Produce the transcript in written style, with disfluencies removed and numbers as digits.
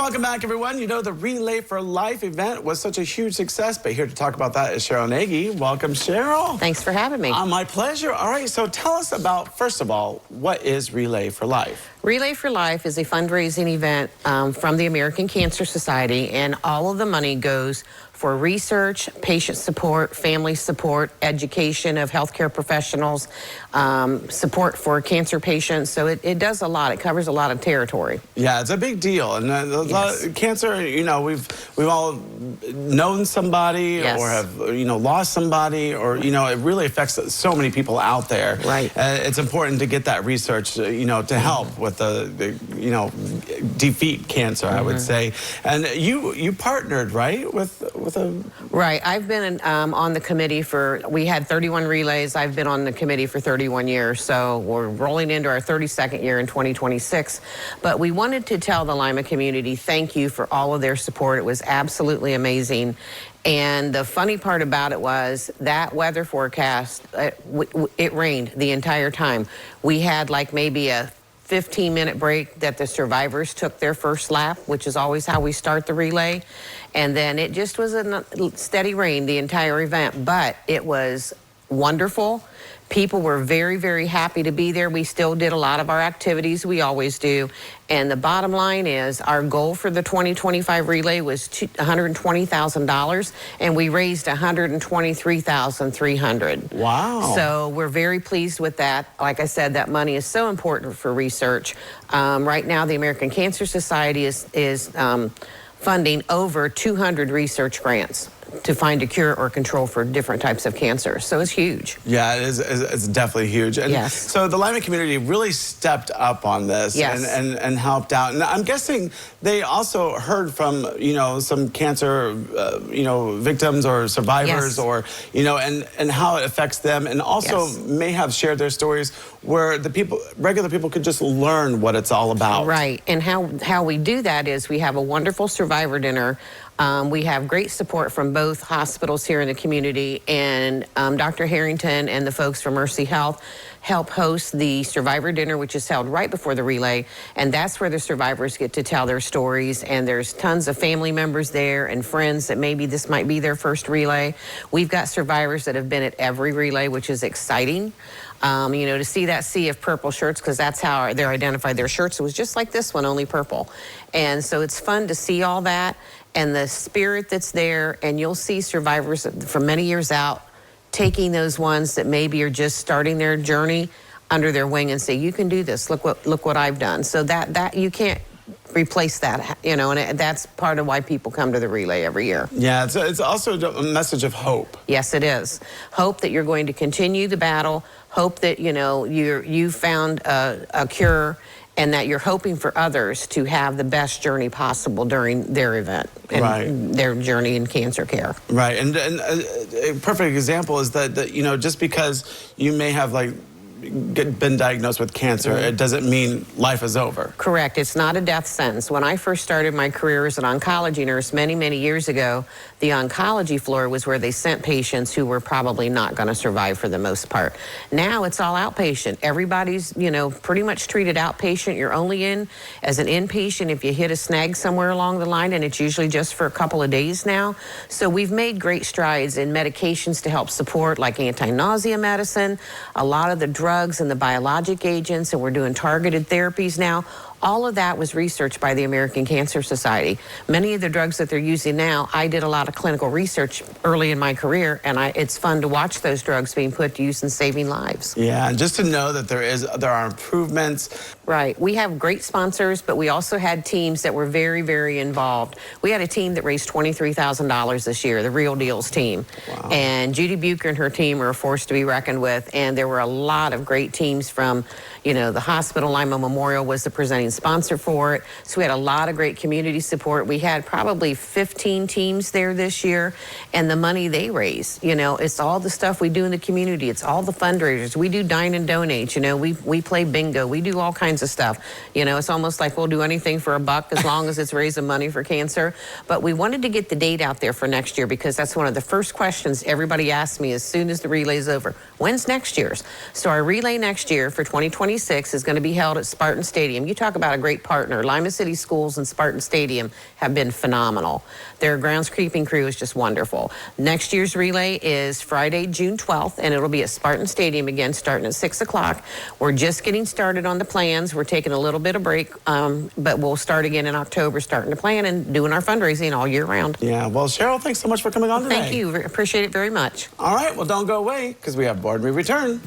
welcome back, everyone. You know, the Relay for Life event was such a huge success, but here to talk about that is Cheryl Nagy. Welcome, Cheryl. Thanks for having me. My pleasure. All right, so tell us about, first of all, what is Relay for Life? Relay for Life is a fundraising event from the American Cancer Society, and all of the money goes for research, patient support, family support, education of healthcare professionals, support for cancer patients. So it does a lot. It covers a lot of territory. Yeah, it's a big deal. And a lot of cancer, you know, we've all known somebody or have, you know, lost somebody, or, you know, it really affects so many people out there. Right. It's important to get that research, you know, to help with the you know, defeat cancer, I would say. And you partnered, right, with a... Right. I've been on the committee for, we had 31 relays. I've been on the committee for 31 years. So we're rolling into our 32nd year in 2026. But we wanted to tell the Lima community thank you for all of their support. It was absolutely amazing. And the funny part about it was that weather forecast, it rained the entire time. We had like maybe a 15-minute break that the survivors took their first lap, which is always how we start the relay. And then it just was a steady rain the entire event, but it was wonderful. People were very, very happy to be there. We still did a lot of our activities. We always do. And the bottom line is our goal for the 2025 relay was $120,000, and we raised $123,300. Wow. So we're very pleased with that. Like I said, that money is so important for research. Right now, the American Cancer Society is funding over 200 research grants to find a cure or control for different types of cancer. So it's huge. Yeah, it's definitely huge. And yes. So the Lima community really stepped up on this and helped out. And I'm guessing they also heard from, you know, some cancer, you know, victims or survivors, or, you know, and how it affects them, and also may have shared their stories where the people, regular people, could just learn what it's all about. Right. And how we do that is we have a wonderful survivor dinner. We have great support from both hospitals here in the community, and Dr. Harrington and the folks from Mercy Health help host the survivor dinner, which is held right before the relay, and that's where the survivors get to tell their stories, and there's tons of family members there and friends that maybe this might be their first relay. We've got survivors that have been at every relay, which is exciting. You know, to see that sea of purple shirts, because that's how they identified their shirts. It was just like this one, only purple. And so it's fun to see all that and the spirit that's there, and you'll see survivors from many years out taking those ones that maybe are just starting their journey under their wing and say, you can do this, look what I've done. So that you can't replace that, you know, and that's part of why people come to the relay every year. Yeah, it's also a message of hope. Yes, it is. Hope that you're going to continue the battle, hope that, you know, you found a cure, and that you're hoping for others to have the best journey possible during their event and their journey in cancer care. Right, and a perfect example is that, you know, just because you may have like been diagnosed with cancer, it doesn't mean life is over. Correct. It's not a death sentence. When I first started my career as an oncology nurse many, many years ago, the oncology floor was where they sent patients who were probably not going to survive for the most part. Now it's all outpatient. Everybody's, you know, pretty much treated outpatient. You're only in as an inpatient if you hit a snag somewhere along the line, and it's usually just for a couple of days now. So we've made great strides in medications to help support, like anti-nausea medicine, a lot of the drugs and the biologic agents, and we're doing targeted therapies now. All of that was researched by the American Cancer Society. Many of the drugs that they're using now, I did a lot of clinical research early in my career, and it's fun to watch those drugs being put to use and saving lives. Yeah, and just to know that there are improvements. Right. We have great sponsors, but we also had teams that were very, very involved. We had a team that raised $23,000 this year, the Real Deals team. Wow. And Judy Bucher and her team are a force to be reckoned with, and there were a lot of great teams from, you know, the hospital. Lima Memorial was the presenting sponsor for it. So we had a lot of great community support. We had probably 15 teams there this year, and the money they raise, you know, it's all the stuff we do in the community. It's all the fundraisers. We do dine and donate, you know, we play bingo. We do all kinds of stuff. You know, it's almost like we'll do anything for a buck as long as it's raising money for cancer. But we wanted to get the date out there for next year, because that's one of the first questions everybody asks me as soon as the relay's over. When's next year's? So our relay next year for 2026 is going to be held at Spartan Stadium. You talk about a great partner. Lima City Schools and Spartan Stadium have been phenomenal. Their groundskeeping crew is just wonderful. Next year's relay is Friday, June 12th, and it'll be at Spartan Stadium again, starting at 6 o'clock. We're just getting started on the plans. We're taking a little bit of break, but we'll start again in October, starting to plan and doing our fundraising all year round. Yeah, well, Cheryl, thanks so much for coming on today. Thank you. Appreciate it very much. All right, well, don't go away, because we have Board We Return.